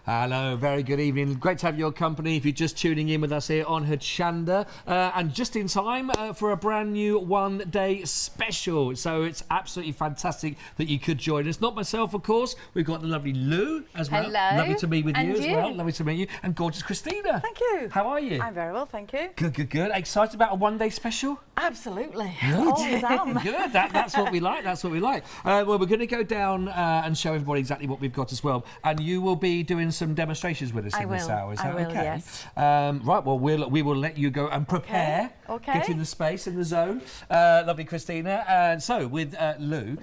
Hello, very good evening. Great to have your company if you're just tuning in with us here on Hochanda. And just in time for a brand new one-day special. So it's absolutely fantastic that you could join us. Not myself, of course. We've got the lovely Lou as well. Hello. Lovely to be with you as you. well. Lovely to meet you. And gorgeous Christina. Thank you. How are you? I'm very well, thank you. Good, good, good. Excited about a one-day special? Absolutely. Good. Always am. Good. That's what we like. That's what we like. Well, we're going to go down and show everybody exactly what we've got as well. And you will be doing some demonstrations with us in this hour. Is that okay? Yes. Right. Well, we will let you go and prepare. Okay. Get in the space, in the zone. Lovely, Christina. And so with Lou,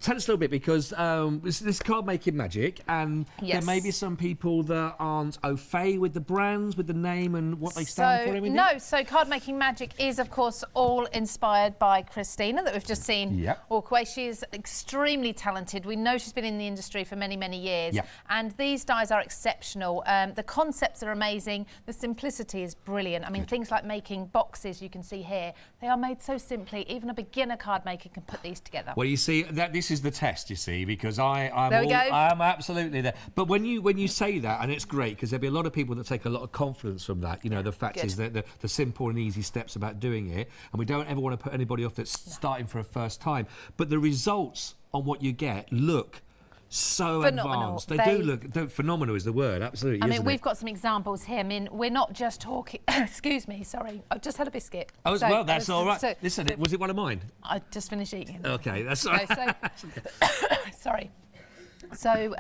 tell us a little bit because this card making magic, and there may be some people that aren't au fait with the brands, with the name and what they stand for. Everything. No. So card making magic is, of course, all inspired by Christina that we've just seen walk away. She's extremely talented. We know she's been in the industry for many, many years, and these dies are exceptional. The concepts are amazing. The simplicity is brilliant. I mean, things like making boxes, you can see here, they are made so simply. Even a beginner card maker can put these together. Well, you see, this is the test, you see, because I'm absolutely there. But when you say that, and it's great, because there'll be a lot of people that take a lot of confidence from that. You know, the fact is that the simple and easy steps about doing it, and we don't ever want to put anybody off that's starting for a first time. But the results on what you get look so advanced. They do look phenomenal is the word, absolutely. I mean, we've got some examples here. I mean, we're not just talking. Excuse me, sorry. I've just had a biscuit. Oh, well, that's all right. Listen, was it one of mine? I just finished eating it. Okay, that's all right. Sorry. So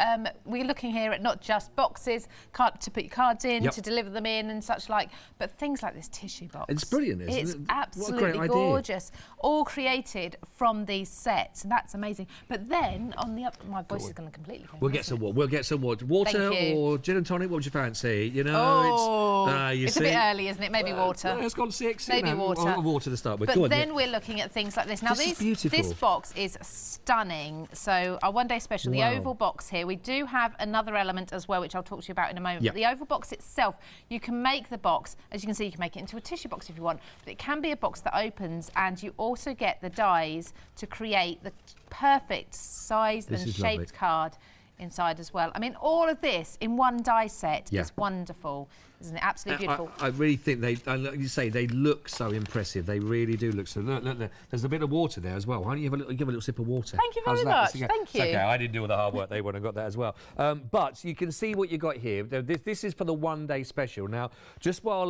we're looking here at not just boxes to put your cards in, to deliver them in and such like, but things like this tissue box. It's brilliant, isn't it? It's absolutely gorgeous. All created from these sets, and that's amazing. But then on the my voice is going to completely go. We'll get some water. We'll get some water. Water or gin and tonic. What would you fancy? You know, it's a bit early, isn't it? Maybe water. It's gone 6. Maybe water. Water to start with. But then we're looking at things like this. Now this box is stunning. So our one day special, the oval box here. We do have another element as well, which I'll talk to you about in a moment. But the oval box itself, you can make the box, as you can see, you can make it into a tissue box if you want, but it can be a box that opens, and you also get the dies to create the perfect size and shaped card inside as well. I mean, all of this in one die set is wonderful. Isn't it absolutely beautiful? I really think like you say, they look so impressive. They really do look so. Look, there's a bit of water there as well. Why don't you give a little sip of water? Thank you very much. Thank you. Okay, I didn't do all the hard work. They would have got that as well. But you can see what you got here. This is for the one-day special. Now, just while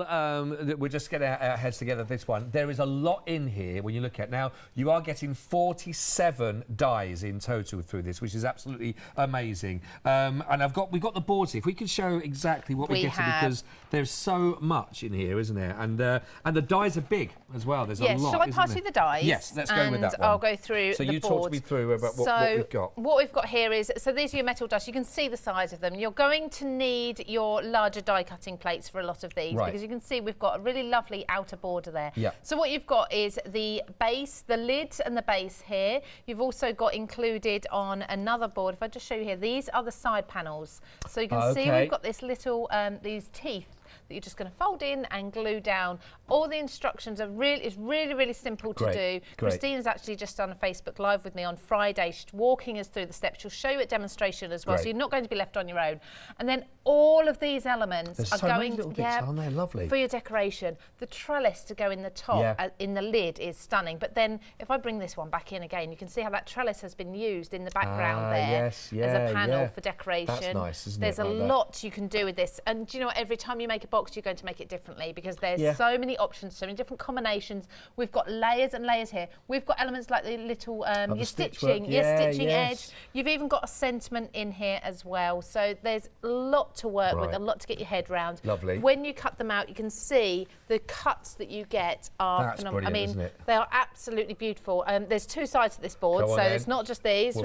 we're just getting our heads together, this one, there is a lot in here when you look at. Now, you are getting 47 dies in total through this, which is absolutely amazing. And we've got the boards here. If we can show exactly what we're getting, because there's so much in here, isn't there? And the dies are big as well. There's a lot. Shall I pass you the dies? Yes, let's go with that one. I'll go through so the you board. talk me through about what we've got. What we've got here is, so these are your metal dies. You can see the size of them. You're going to need your larger die cutting plates for a lot of these, because you can see we've got a really lovely outer border there. So what you've got is the base, the lid and the base here. You've also got included on another board, if I just show you here, these are the side panels. So you can see we've got this little, these teeth that you're just going to fold in and glue down. All the instructions are really simple to do. Christina's actually just done a Facebook Live with me on Friday. She's walking us through the steps. She'll show you a demonstration as well, so you're not going to be left on your own. And then all of these elements are going for your decoration. The trellis to go in the top, in the lid, is stunning. But then if I bring this one back in again, you can see how that trellis has been used in the background there as a panel for decoration. That's nice, isn't it? There's a lot you can do with this. And do you know what? Every time you make a box, you're going to make it differently, because there's so many options, so many different combinations. We've got layers and layers here. We've got elements like the little your stitching edge. You've even got a sentiment in here as well. So there's a lot to work with, a lot to get your head round. Lovely. When you cut them out, you can see the cuts that you get are phenomenal. I mean, they are absolutely beautiful. There's two sides to this board, so it's not just these,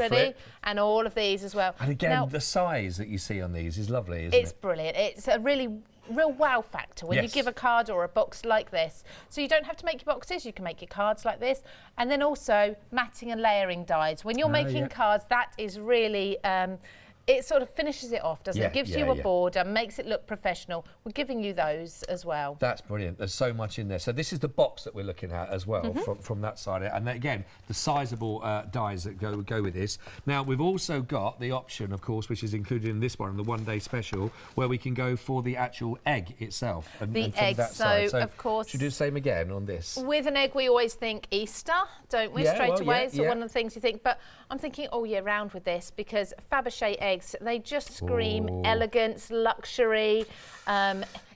and all of these as well. And again, the size that you see on these is lovely, isn't it? It's brilliant. It's a real wow factor when you give a card or a box like this. So you don't have to make your boxes, you can make your cards like this. And then also matting and layering dies. When you're making cards, that is really it sort of finishes it off, doesn't it? Gives you a border, makes it look professional. We're giving you those as well. That's brilliant. There's so much in there. So this is the box that we're looking at as well from that side. And again, the sizable dies that go with this. Now, we've also got the option, of course, which is included in this one, the one-day special, where we can go for the actual egg itself. And the egg, so of course... Should we do the same again on this? With an egg, we always think Easter, don't we, straight away? So one of the things you think, but I'm thinking all year round with this, because Fabergé eggs, they just scream elegance, luxury,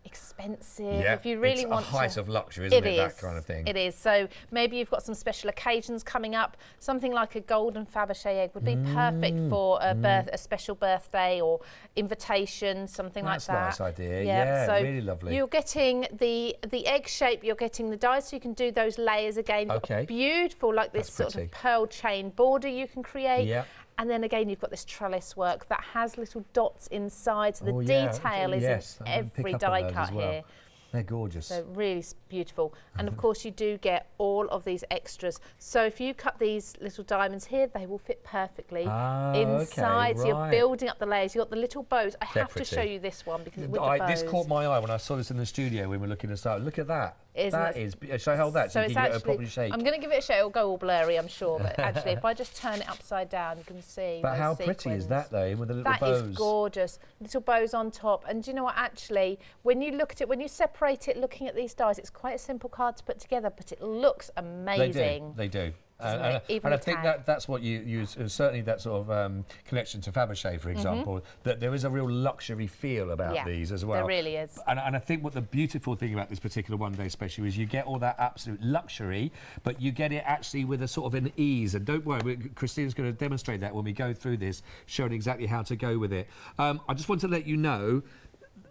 expensive. Yeah, if you really want a height of luxury, isn't it? That kind of thing. It is. So maybe you've got some special occasions coming up. Something like a golden Fabergé egg would be perfect for a special birthday or invitation, something like that. That's a nice idea. Yeah, so really lovely. You're getting the egg shape. You're getting the dies, so you can do those layers again. You've got beautiful, like this sort of pearl chain border you can create. Yeah. And then again, you've got this trellis work that has little dots inside, so the detail is in every die cut here. They're gorgeous. They're really beautiful. And of course, you do get all of these extras. So if you cut these little diamonds here, they will fit perfectly inside. So you're building up the layers. You've got the little bows. I have to show you this one because with the bows. This caught my eye when I saw this in the studio when we were looking at it. Look at that. Shall I hold that so you can get a proper shake? I'm going to give it a shake. It'll go all blurry, I'm sure. But actually, if I just turn it upside down, you can see. But how pretty is that, though, with the little bows? That is gorgeous. Little bows on top. And do you know what? Actually, when you look at it, when you separate it, looking at these dies, it's quite a simple card to put together, but it looks amazing. They do. And I think that's what you use, certainly that sort of connection to Fabergé, for example, that there is a real luxury feel about these as well. There really is. And I think what the beautiful thing about this particular one-day special is you get all that absolute luxury, but you get it actually with a sort of an ease. And don't worry, Christina's going to demonstrate that when we go through this, showing exactly how to go with it. I just want to let you know,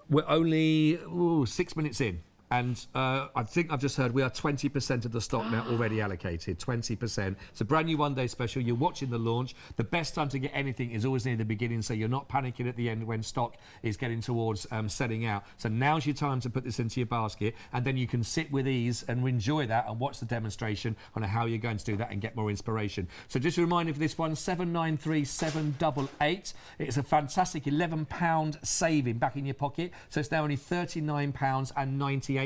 we're only 6 minutes in. And I think I've just heard we are 20% of the stock now already allocated, 20%. It's a brand new one-day special. You're watching the launch. The best time to get anything is always near the beginning, so you're not panicking at the end when stock is getting towards selling out. So now's your time to put this into your basket, and then you can sit with ease and enjoy that and watch the demonstration on how you're going to do that and get more inspiration. So just a reminder for this one, 793788. It's a fantastic £11 saving back in your pocket. So it's now only £39.98.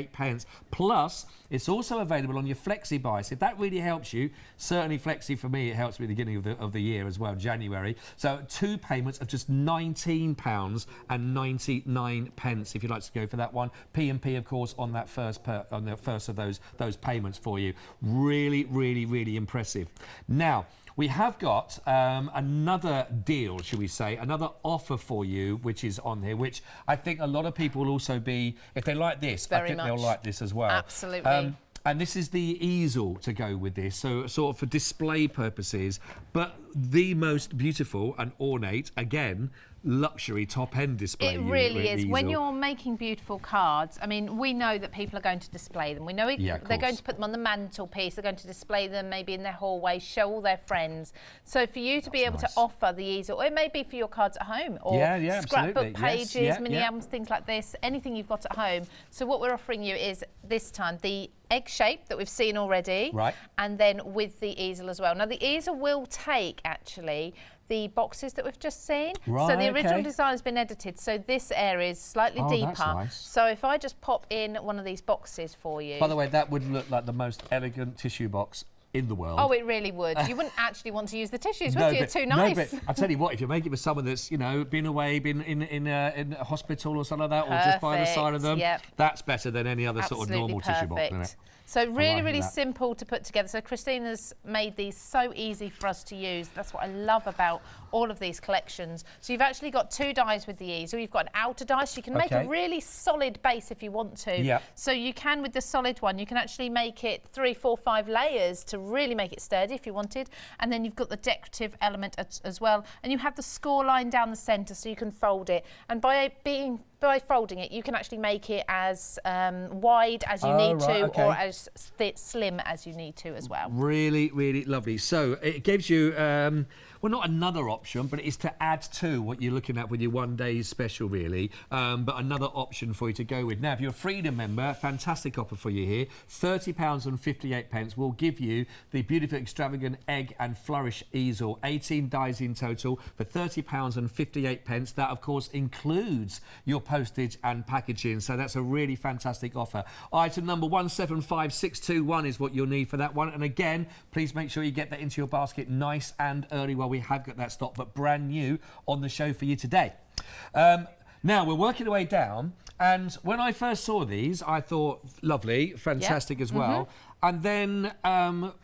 Plus, it's also available on your Flexi buy. So if that really helps you, certainly Flexi for me, it helps me at the beginning of the year as well, January. So 2 payments of just £19.99 if you'd like to go for that one. P&P, of course, on that first of those payments for you. Really, really, really impressive. Now, we have got another deal, shall we say, another offer for you, which is on here, which I think a lot of people will also be, if they like this, I think they'll like this as well. Absolutely. And this is the easel to go with this, so sort of for display purposes, but the most beautiful and ornate, again, luxury top-end display. It really is. When you're making beautiful cards, I mean, we know that people are going to display them. We know they're going to put them on the mantelpiece. They're going to display them maybe in their hallway, show all their friends. So for you to be able to offer the easel, or it may be for your cards at home, or scrapbook pages, mini albums, things like this, anything you've got at home. So what we're offering you is this time the egg shape that we've seen already, and then with the easel as well. Now the easel will take actually the boxes that we've just seen. So the original design has been edited, so this area is slightly deeper. That's nice. So if I just pop in one of these boxes for you. By the way, that would look like the most elegant tissue box in the world. Oh, it really would. You wouldn't actually want to use the tissues, would you? It's too nice. No, but I tell you what, if you make it with someone that's, you know, been away, been in a hospital or something like that, or just by the side of them, that's better than any other sort of normal tissue box, isn't it? So really, really simple to put together. So Christina's made these so easy for us to use. That's what I love about all of these collections. So you've actually got 2 dies with the easel. You've got an outer die, so you can make a really solid base if you want to. So you can, with the solid one, you can actually make it 3, 4, 5 layers to really make it sturdy if you wanted. And then you've got the decorative element as well. And you have the score line down the centre, so you can fold it. And by folding it, you can actually make it as wide as you need to, or as slim as you need to as well. Really, really lovely. So it gives you, well, not another option, but it's to add to what you're looking at with your one-day special, really. But another option for you to go with. Now, if you're a Freedom member, fantastic offer for you here. £30.58 will give you the beautiful, extravagant egg and flourish easel. 18 dies in total for £30.58. That, of course, includes your postage and packaging. So that's a really fantastic offer. Item number 175621 is what you'll need for that one. And again, please make sure you get that into your basket nice and early while we have got that stock, but brand new on the show for you today. Now, we're working our way down, and when I first saw these, I thought, lovely, fantastic as well. And then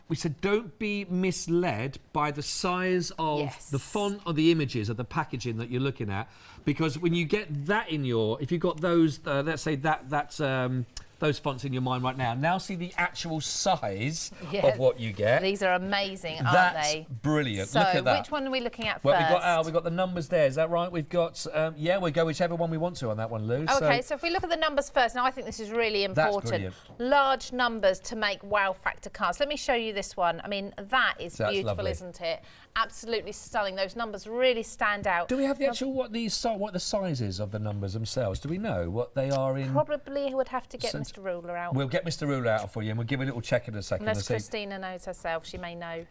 we said, don't be misled by the size of the font or the images of the packaging that you're looking at, because when you get that in your, if you've got those, let's say that's those fonts in your mind right now see the actual size of what you get. These are amazing, aren't they? That's brilliant. So, look at that. which one are we looking at well, first? we've got the numbers there. Is that right? We've got, we'll go whichever one we want to on that one, Lou. Okay, so if we look at the numbers first, now I think this is really important. Large numbers to make wow factor cards. Let me show you this one. I mean, that is beautiful, lovely. Isn't it? Absolutely stunning. Those numbers really stand out. Do we have the actual, what the sizes of the numbers themselves? Do we know what they are in? Probably would have to get Mr. Ruler out. We'll get Mr. Ruler out for you and we'll give a little check in a second. Unless Christina knows herself, she may know.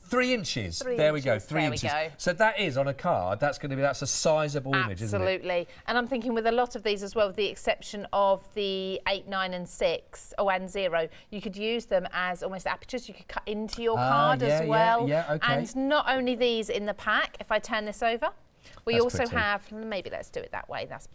3 inches. There we go. 3 inches. So that is on a card. That's a sizable image, isn't it? Absolutely. And I'm thinking with a lot of these as well, with the exception of the 8, 9, and 6, and 0, you could use them as almost apertures. You could cut into your card as well. Okay. And not only these in the pack. If I turn this over. We also have, maybe let's do it that way. That's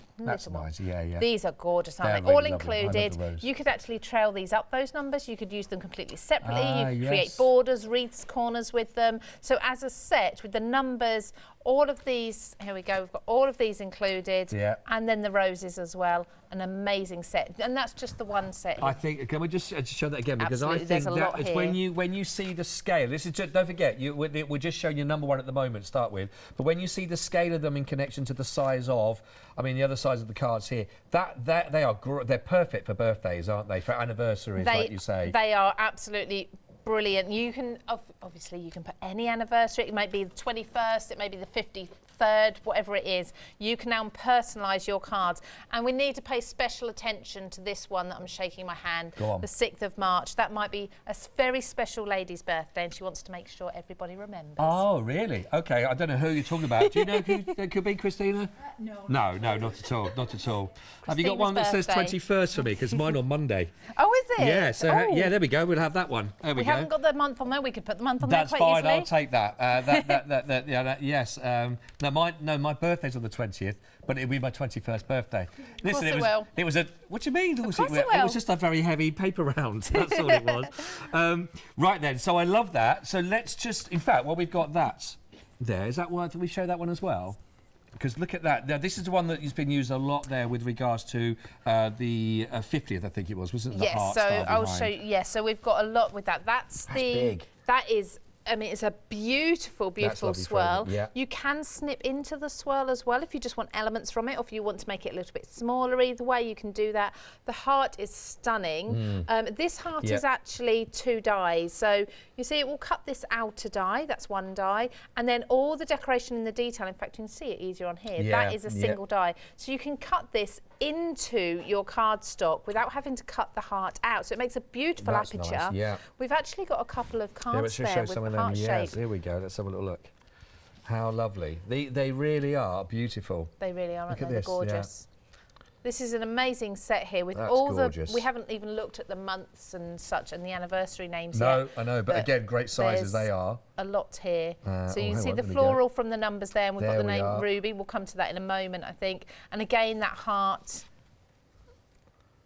nice, yeah. These are gorgeous, aren't they? All included. You could actually trail these up, those numbers. You could use them completely separately. You could create borders, wreaths, corners with them. So as a set, with the numbers, all of these, here we go, we've got all of these included. And then the roses as well. An amazing set. And that's just the one set. I think, can we just show that again? Because Absolutely, I think that is when you see the scale, this is just, don't forget, we're just showing you number one at the moment to start with, but when you see the scale of them in connection to the size of, I mean, the other size of the cards here, they're perfect for birthdays, aren't they? For anniversaries, like you say. They are absolutely brilliant. You can, obviously, you can put any anniversary. It might be the 21st, it may be the 53rd, whatever it is. You can now personalise your cards. And we need to pay special attention to this one that I'm shaking my hand. Go on. The 6th of March. That might be a very special lady's birthday, and she wants to make sure everybody remembers. Oh, really? Okay, I don't know who you're talking about. Do you know who it could be, Christina? No, not at all. Not at all. Have you got one that says 21st for me? Because mine on Monday. Oh, is it? Yeah, so yeah, there we go. We'll have that one. There we go. We haven't got the month on there. We could put the month on there quite easily. That's fine. I'll take that. Yes. My birthday's on the 20th, but it'll be my 21st birthday. Listen, it was a. What do you mean? It was just a very heavy paper round. That's all it was. Right then. So I love that. So let's just. In fact, we've got that there. Is that one? Did we show that one as well? Because look at that. Now, this is the one that has been used a lot there with regards to the 50th, I think it was, wasn't it? Yes, so I'll show you. Yes, so we've got a lot with that. That's big. That is, I mean, it's a beautiful, beautiful swirl. Yeah. You can snip into the swirl as well if you just want elements from it, or if you want to make it a little bit smaller. Either way, you can do that. The heart is stunning. This heart is actually 2 dies. So you see it will cut this outer die, that's 1 die, and then all the decoration and the detail, in fact, you can see it easier on here. That is a single die. So you can cut this into your cardstock without having to cut the heart out. So it makes a beautiful aperture. Nice, yeah. We've actually got a couple of cards there with heart shape. Yes, here we go. Let's have a little look. How lovely. They really are beautiful. They really are, aren't they? They're gorgeous. Yeah. This is an amazing set here with all the. We haven't even looked at the months and such and the anniversary names yet. No, I know, but again, great sizes they are. A lot here. So you can see the floral from the numbers there, and we've got the name Ruby. We'll come to that in a moment, I think. And again, that heart.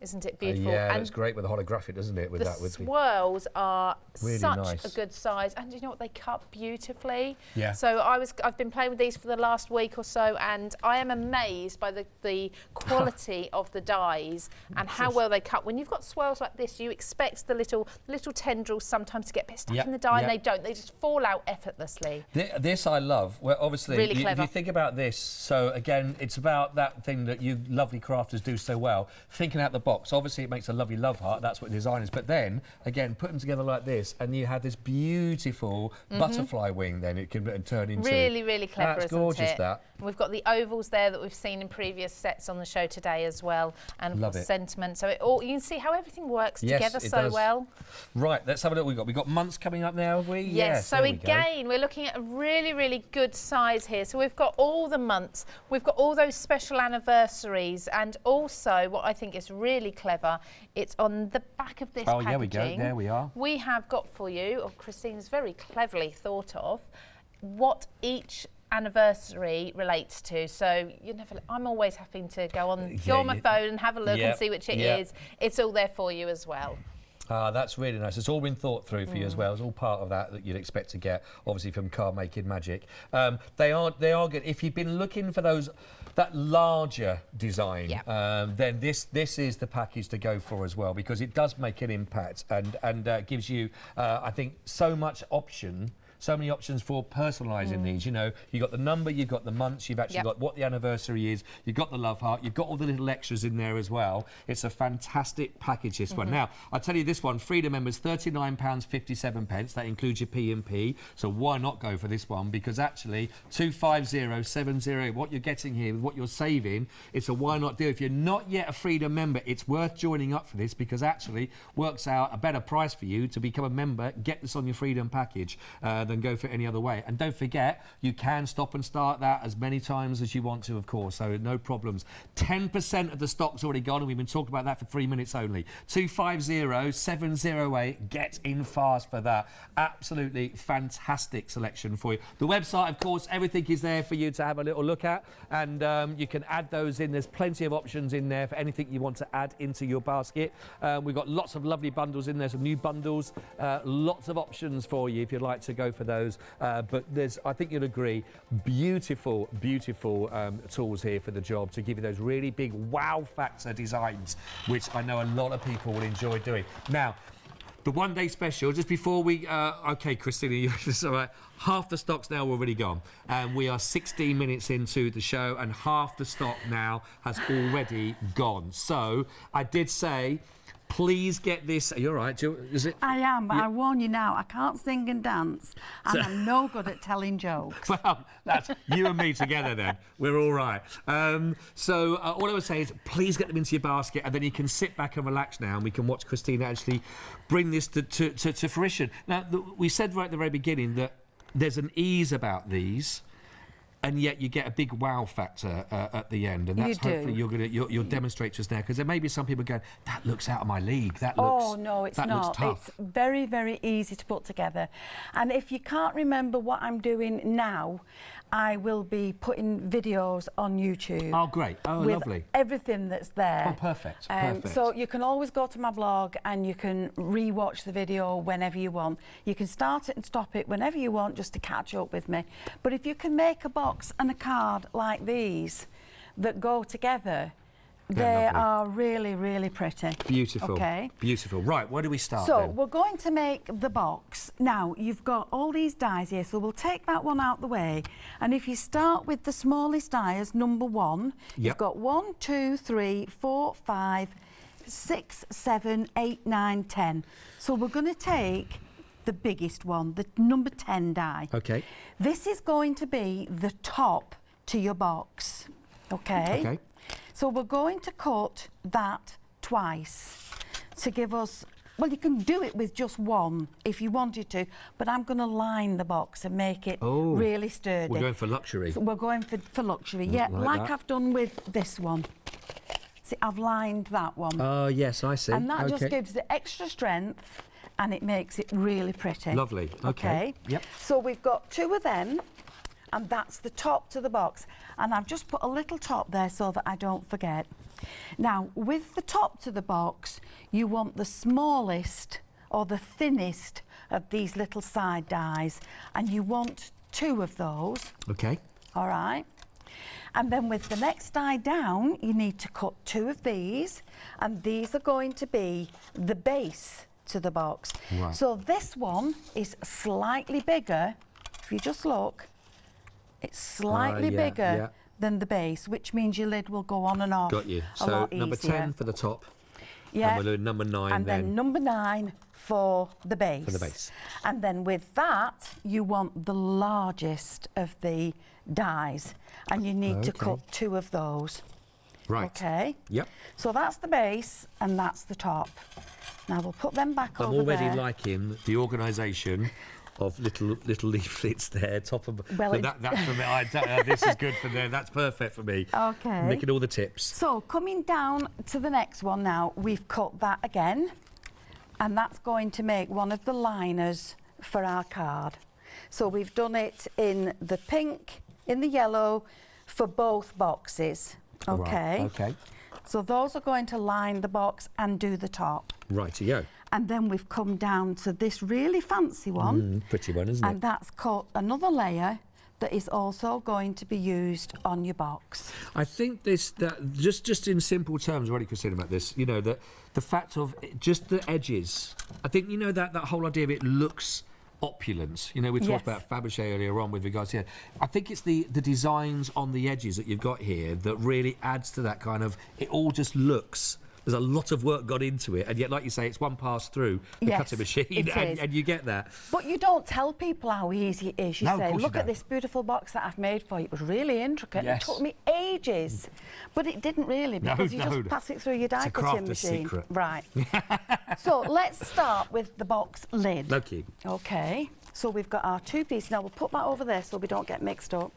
Isn't it beautiful? Yeah, and it's great with the holographic, doesn't it? With the swirls are really such a good size, and you know what? They cut beautifully. Yeah. So I've been playing with these for the last week or so, and I am amazed by the quality of the dies and how well they cut. When you've got swirls like this, you expect the little tendrils sometimes to get a bit stuck in the die, and they don't. They just fall out effortlessly. This I love. Well, obviously, really clever. If you think about this, so again, it's about that thing that you lovely crafters do so well, thinking out the box. box, obviously it makes a lovely love heart, that's what design is, but then, again, put them together like this, and you have this beautiful butterfly wing then it can turn into. Really, really clever, That's gorgeous, that. We've got the ovals there that we've seen in previous sets on the show today as well, and of course sentiment. So it all, you can see how everything works together so well. Right, let's have a look what we've got. We've got months coming up now, have we? Yes, so again, we're looking at a really, really good size here. So we've got all the months, we've got all those special anniversaries, and also what I think is really clever, it's on the back of this packaging. Oh, yeah, we go. There we are. We have got for you, or Christine's very cleverly thought of, what each anniversary relates to. So I'm always having to go on my phone and have a look and see which it is. It's all there for you as well. That's really nice. It's all been thought through for you as well. It's all part of that you'd expect to get, obviously, from Card Making Magic. They are good. If you've been looking for that larger design, then this is the package to go for as well, because it does make an impact and gives you, I think, so many options for personalising these. You know, you've got the number, you've got the months, you've actually got what the anniversary is, you've got the love heart, you've got all the little extras in there as well. It's a fantastic package, this one. Now, I'll tell you this one, Freedom members, £39.57. That includes your P&P, so why not go for this one? Because actually, 25070, what you're getting here, what you're saving, it's a why not deal. If you're not yet a Freedom member, it's worth joining up for this, because actually works out a better price for you to become a member, get this on your Freedom package, than go for any other way. And don't forget, you can stop and start that as many times as you want to, of course, so no problems. 10% of the stock's already gone, and we've been talking about that for 3 minutes only. 250708, get in fast for that. Absolutely fantastic selection for you. The website, of course, everything is there for you to have a little look at, and you can add those in. There's plenty of options in there for anything you want to add into your basket. We've got lots of lovely bundles in there, some new bundles, lots of options for you if you'd like to go for those, but I think you'll agree, beautiful tools here for the job to give you those really big wow factor designs, which I know a lot of people will enjoy doing. Now, the one-day special, just before we... OK, Christina, it's all right. Half the stock's now already gone. And we are 16 minutes into the show, and half the stock now has already gone. So, I did say... Please get this. Are you all right? Is it? I am, but I warn you now, I can't sing and dance, and I'm no good at telling jokes. Well, that's you and me together then. We're all right. So all I would say is please get them into your basket, and then you can sit back and relax now, and we can watch Christina actually bring this to fruition. Now, we said right at the very beginning that there's an ease about these, and yet you get a big wow factor at the end, and that's hopefully you'll demonstrate to us now, because there may be some people going, that looks out of my league, that looks oh no, it's not. Looks tough. It's very, very easy to put together, and if you can't remember what I'm doing now, I will be putting videos on YouTube. Oh, great. Oh, with lovely. Everything that's there. Oh, perfect. Perfect. So you can always go to my blog and you can re-watch the video whenever you want. You can start it and stop it whenever you want, just to catch up with me. But if you can make a box and a card like these that go together, they are really, really pretty. Beautiful. Okay. Beautiful. Right, where do we start So then? we're going to make the box. Now, you've got all these dies here, so we'll take that one out the way. And if you start with the smallest die as number 1, you've got 1, 2, 3, 4, 5, 6, 7, 8, 9, 10. So we're going to take the biggest one, the number 10 die. Okay. This is going to be the top to your box. Okay. Okay. So we're going to cut that twice to give us, well, you can do it with just one if you wanted to, but I'm going to line the box and make it really sturdy. We're going for luxury. So we're going for luxury, yeah, like I've done with this one. See, I've lined that one. Oh, yes, I see. And that just gives the extra strength, and it makes it really pretty. Lovely. Okay. Yep. So we've got 2 of them, and that's the top to the box. And I've just put a little top there so that I don't forget. Now, with the top to the box, you want the smallest or the thinnest of these little side dies, and you want 2 of those. Okay. All right. And then with the next die down, you need to cut 2 of these, and these are going to be the base to the box. Right. So this one is slightly bigger. If you just look, it's slightly bigger than the base, which means your lid will go on and off. Got you. A lot So number easier. 10 for the top. Yeah. And we're doing number 9 and then number 9 for the base. For the base. And then with that, you want the largest of the dies, and you need to cut 2 of those. Right. Okay. Yep. So that's the base and that's the top. Now we'll put them back over there. I'm already liking the organisation of little leaflets there, top of. Well, that's for me. This is good for them. That's perfect for me. Okay. Making all the tips. So coming down to the next one now, we've cut that again, and that's going to make one of the liners for our card. So we've done it in the pink, in the yellow, for both boxes. Okay. Right. Okay. So those are going to line the box and do the top. Righty-go. And then we've come down to this really fancy one. Pretty one, isn't it? And that's cut another layer that is also going to be used on your box. I think just in simple terms, already Christina, about this, you know, that the fact of just the edges. I think, you know, that whole idea of it looks opulence. You know, we talked about Fabergé earlier on with regards to. I think it's the designs on the edges that you've got here that really adds to that kind of. It all just looks. There's a lot of work got into it, and yet, like you say, it's one pass through the cutting machine, and you get that. But you don't tell people how easy it is. You say, look at this beautiful box that I've made for you. It was really intricate. It took me ages. But it didn't really, because you just pass it through your die cutting machine. Secret. Right. So let's start with the box lid. Okay. Okay. So we've got our 2 pieces. Now we'll put that over there so we don't get mixed up.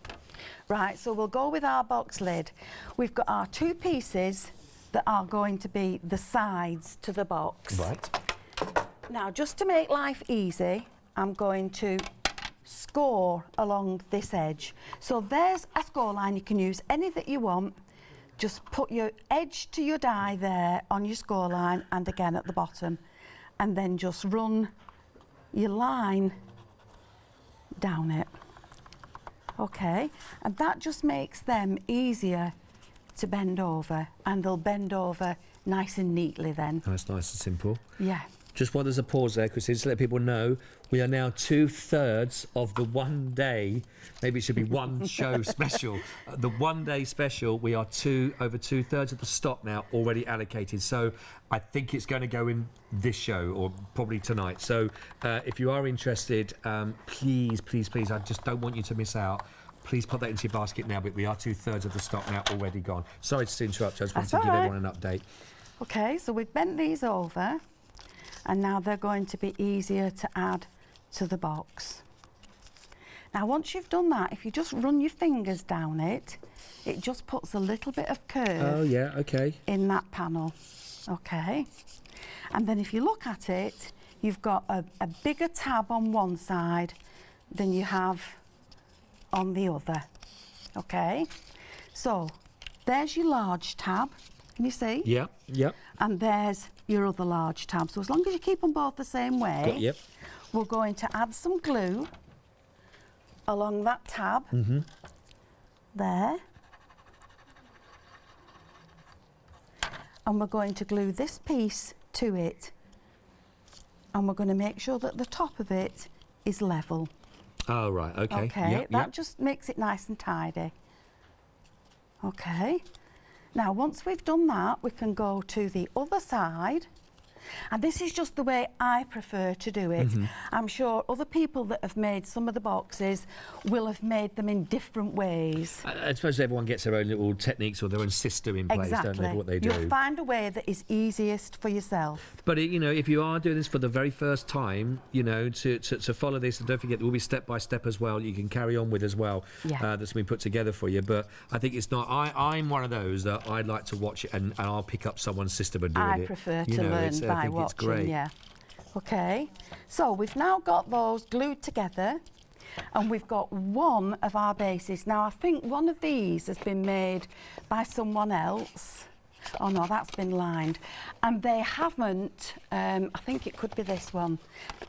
Right, so we'll go with our box lid. We've got our 2 pieces that are going to be the sides to the box. Right. Now, just to make life easy, I'm going to score along this edge. So there's a score line. You can use any that you want. Just put your edge to your die there on your score line, and again at the bottom, and then just run your line down it. Okay, and that just makes them easier to bend over, and they'll bend over nice and neatly then. That's nice and simple. Yeah. Just while there's a pause there, Christine, just to let people know, we are now 2/3 of the 1 day, maybe it should be 1 show special. The 1 day special, we are over 2/3 of the stock now already allocated. So I think it's going to go in this show, or probably tonight. So if you are interested, please, I just don't want you to miss out. Please put that into your basket now, but we are 2/3 of the stock now already gone. Sorry to interrupt you, I just wanted to give everyone an update. Okay, so we've bent these over, and now they're going to be easier to add to the box. Now, once you've done that, if you just run your fingers down it, it just puts a little bit of curve in that panel. Okay, and then if you look at it, you've got a bigger tab on one side than you have on the other. Okay, so there's your large tab. Can you see? Yeah, yep. And there's your other large tab. So as long as you keep them both the same way, yep. We're going to add some glue along that tab. There. And we're going to glue this piece to it. And we're going to make sure that the top of it is level. Oh, right, okay. Okay, that just makes it nice and tidy. Okay. Now, once we've done that, we can go to the other side. And this is just the way I prefer to do it. I'm sure other people that have made some of the boxes will have made them in different ways. I suppose everyone gets their own little techniques or their own system in place, don't they, for what they do. You'll find a way that is easiest for yourself. But, you know, if you are doing this for the very first time, you know, to follow this, and don't forget, there will be step by step as well, you can carry on with as well. That's been put together for you. But I think it's not, I'm one of those that I'd like to watch it and I'll pick up someone's system and do it. I prefer to learn by watching, yeah. Okay, so we've now got those glued together, and we've got one of our bases. Now, I think one of these has been made by someone else. Oh no, that's been lined, and they haven't. I think it could be this one.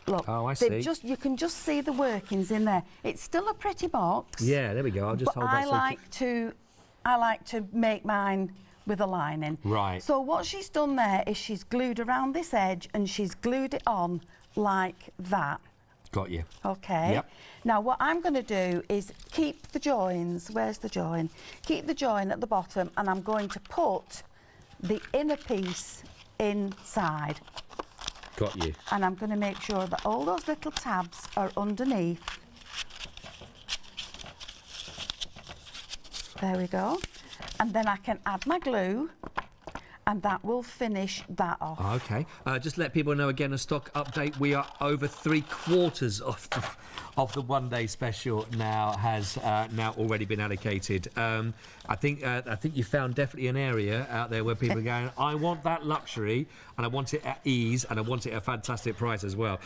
Look, I see. You can just see the workings in there. It's still a pretty box. Yeah, there we go. I'll just hold that. I like to make mine with a lining. Right. So what she's done there is she's glued around this edge and she's glued it on like that. Got you. Okay. Yep. Now what I'm going to do is keep the joins. Where's the join? Keep the join at the bottom, and I'm going to put the inner piece inside. Got you. And I'm going to make sure that all those little tabs are underneath. There we go. And then I can add my glue, and that will finish that off. Okay. Just let people know again, a stock update. We are over 3/4 of the one-day special now has now already been allocated. I think you found definitely an area out there where people are going, I want that luxury, and I want it at ease, and I want it at a fantastic price as well.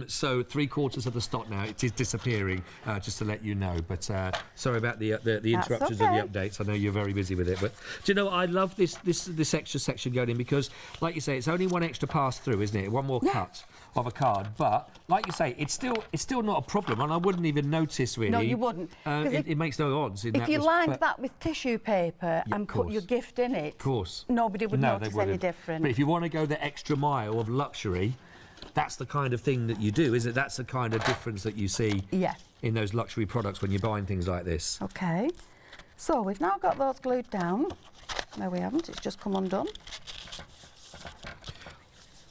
So 3/4 of the stock now, it is disappearing, just to let you know. But sorry about the interruptions of the updates. I know you're very busy with it. But do you know, I love this extra section going in because, like you say, it's only one extra pass through, isn't it? One more cut of a card. But like you say, it's still not a problem, and I wouldn't even notice really. No, you wouldn't. It makes no odds. If you lined that with tissue paper and put your gift in it, nobody would notice any different. But if you want to go the extra mile of luxury, that's the kind of thing that you do, isn't it? That's the kind of difference that you see in those luxury products when you're buying things like this. Okay. So we've now got those glued down. No, we haven't. It's just come undone.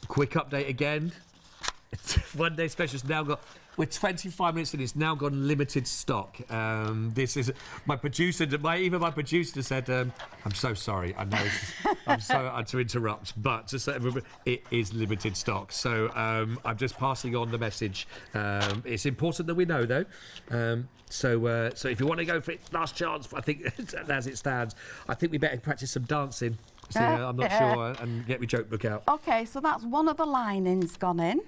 Quick update again. One day special's now got. We're 25 minutes in. It's now gone limited stock. This is my producer. Even my producer said, "I'm so sorry. I know I'm so to interrupt, but just it is limited stock." So I'm just passing on the message. It's important that we know, though. So if you want to go for it, last chance. I think as it stands, I think we better practice some dancing. So, I'm not sure, and get my joke book out. Okay, so that's one of the linings gone in.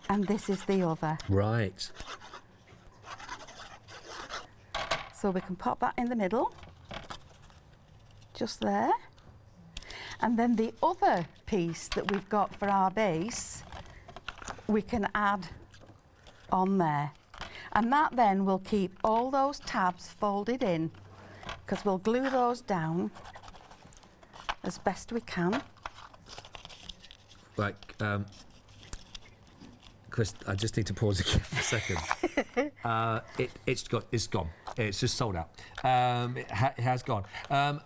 And this is the other. Right. So we can pop that in the middle. Just there. And then the other piece that we've got for our base, we can add on there. And that then will keep all those tabs folded in, because we'll glue those down as best we can. Like, Chris, I just need to pause again for a second. It's gone. It's just sold out. It has gone.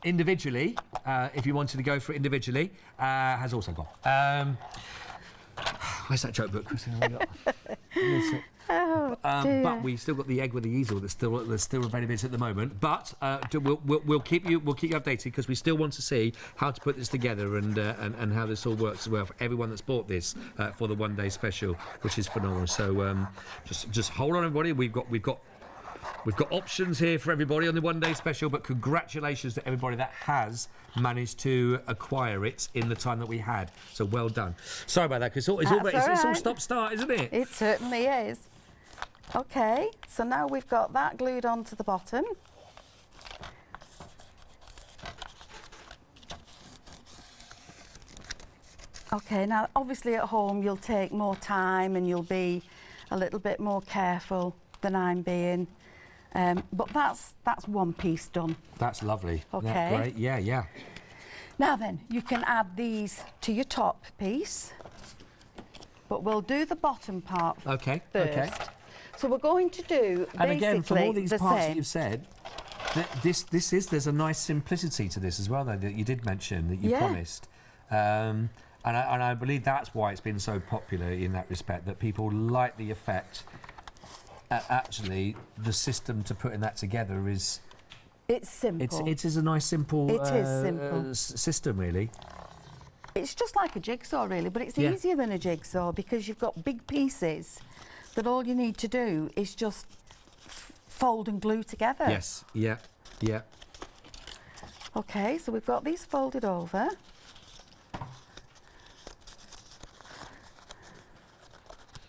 Individually, if you wanted to go for it individually, has also gone. Where's that joke book, Christina? But we've still got the egg with the easel that's still available at the moment. But we'll keep you updated, because we still want to see how to put this together and how this all works as well for everyone that's bought this for the one day special, which is phenomenal. So just hold on, everybody. We've got options here for everybody on the one day special, but congratulations to everybody that has managed to acquire it in the time that we had. So well done. Sorry about that, because it's all stop-start, isn't it? It certainly is. Okay, so now we've got that glued onto the bottom. Okay, now obviously at home you'll take more time and you'll be a little bit more careful than I'm being. But that's one piece done. That's lovely. Okay. That's great. Yeah. Now then, you can add these to your top piece, but we'll do the bottom part first. Okay. So we're going to do and again, from all these parts same. that you've said, there's a nice simplicity to this as well, though, that you did mention, that you promised. And I believe that's why it's been so popular in that respect, that people like the effect. Actually, the system to putting that together is... It's simple. It is a nice, simple, system, really. It's just like a jigsaw, really, but it's easier than a jigsaw, because you've got big pieces that all you need to do is just fold and glue together. Yes, yeah. Okay, so we've got these folded over.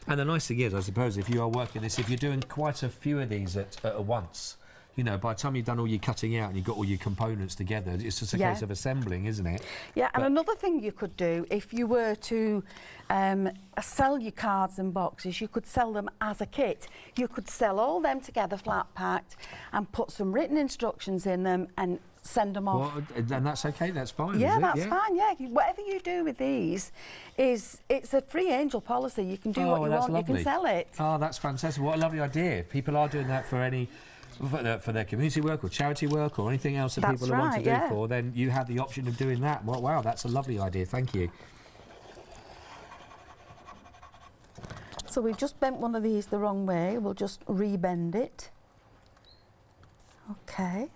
And the nice thing is, I suppose, if you are working this, if you're doing quite a few of these at once, you know, by the time you've done all your cutting out and you've got all your components together, it's just a case of assembling, isn't it? Yeah, and another thing you could do, if you were to sell your cards and boxes, you could sell them as a kit. You could sell all them together flat packed and put some written instructions in them and send them off. And that's okay, that's fine, yeah, is it? That's fine, yeah. Whatever you do with these, it's a free angel policy. You can do what you want, lovely. You can sell it. Oh, that's fantastic. What a lovely idea. If people are doing that for any for their community work or charity work or anything else that people want to do for, then you have the option of doing that. Well, wow, that's a lovely idea. Thank you. So we've just bent one of these the wrong way. We'll just rebend it. Okay,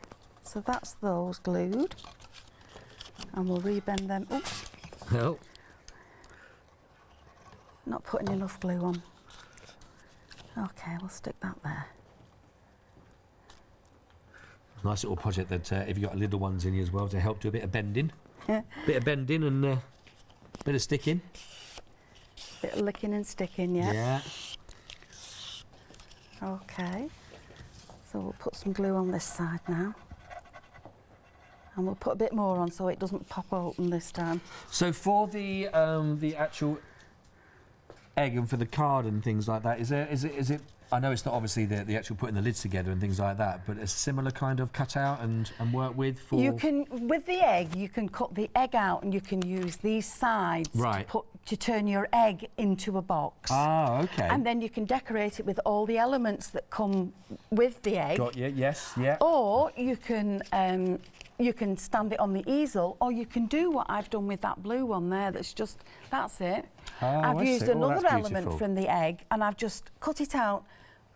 so that's those glued. And we'll rebend them. Oops. No. Not putting enough glue on. Okay, we'll stick that there. Nice little project that if you've got little ones in you as well to help do a bit of bending. Bit of bending and bit of sticking. Bit of licking and sticking, yeah. Yeah. Okay. So we'll put some glue on this side now. And we'll put a bit more on so it doesn't pop open this time. So for the actual egg and for the card and things like that, is it? I know it's not obviously the actual putting the lids together and things like that, but a similar kind of cutout and work with for. You can, with the egg, you can cut the egg out and you can use these sides to turn your egg into a box. Ah, okay. And then you can decorate it with all the elements that come with the egg. Got you. Yes. Yeah. Or you can stand it on the easel, or you can do what I've done with that blue one there. That's it. Oh, I've used another element beautiful. from the egg, and I've just cut it out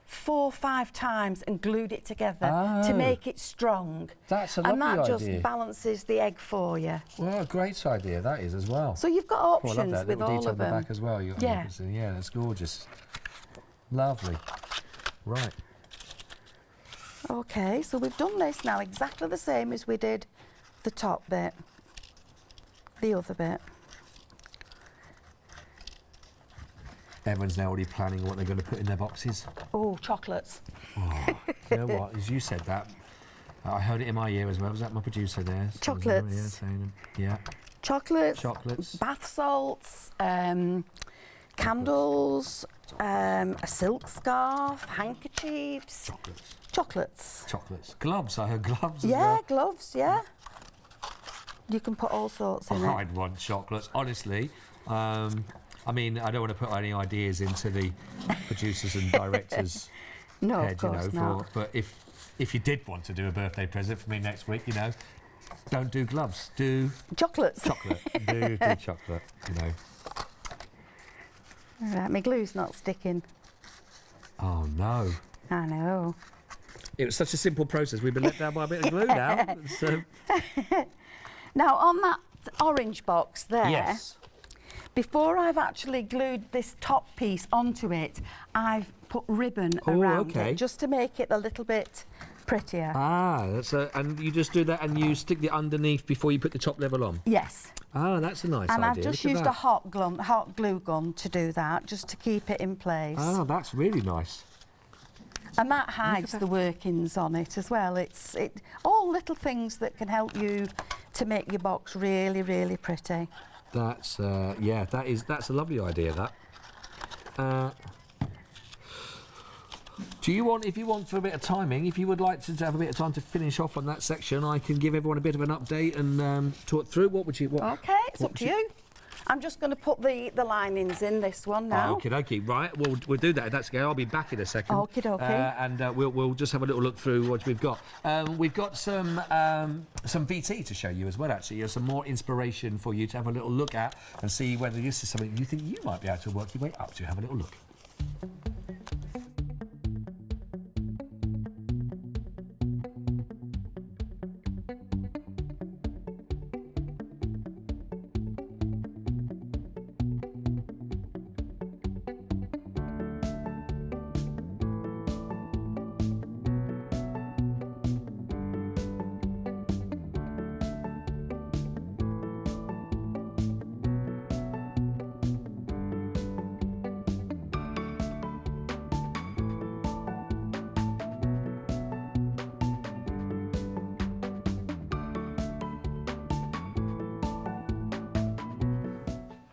4 or 5 times and glued it together to make it strong. That's a lovely idea. And that just balances the egg for you. Well, a great idea that is as well. So you've got options I love that with little all detail of in them. the back as well. Yeah, that's gorgeous. Lovely. Right. Okay, so we've done this now exactly the same as we did the top bit, the other bit. Everyone's now already planning what they're going to put in their boxes. Oh, chocolates. Oh, you know what? As you said that, I heard it in my ear as well. Was that my producer there? Chocolates. Yeah. Chocolates. Chocolates. Bath salts. Candles. A silk scarf. Handkerchiefs. Chocolates. Chocolates. Chocolates. Gloves. I heard gloves as Yeah, well. gloves. Yeah. You can put all sorts in it. I'd want chocolates, honestly. I mean, I don't want to put any ideas into the producers and directors' No, head, of course not. but if you did want to do a birthday present for me next week, don't do gloves, do chocolates. Chocolate. do chocolate, Right, my glue's not sticking. Oh no. I know. It was such a simple process. We've been let down by a bit of glue now. So. Now on that orange box there. Yes. Before I've actually glued this top piece onto it, I've put ribbon around it just to make it a little bit prettier. Ah, and you just do that and you stick it underneath before you put the top level on? Yes. Ah, that's a nice idea. And I've just used a hot glue gun to do that, just to keep it in place. Ah, that's really nice. And that hides the workings on it as well. It's all little things that can help you to make your box really, really pretty. That's that's a lovely idea. That. Do you want, if you want for a bit of timing, if you would like to have a bit of time to finish off on that section, I can give everyone a bit of an update and talk through. What would you? Okay, it's up to you. I'm just going to put the linings in this one now. Okie dokie, right. We'll do that. That's okay. I'll be back in a second. Okie dokie. And we'll just have a little look through what we've got. We've got some VT to show you as well. Actually, some more inspiration for you to have a little look at and see whether this is something you think you might be able to work your way up to. Have a little look.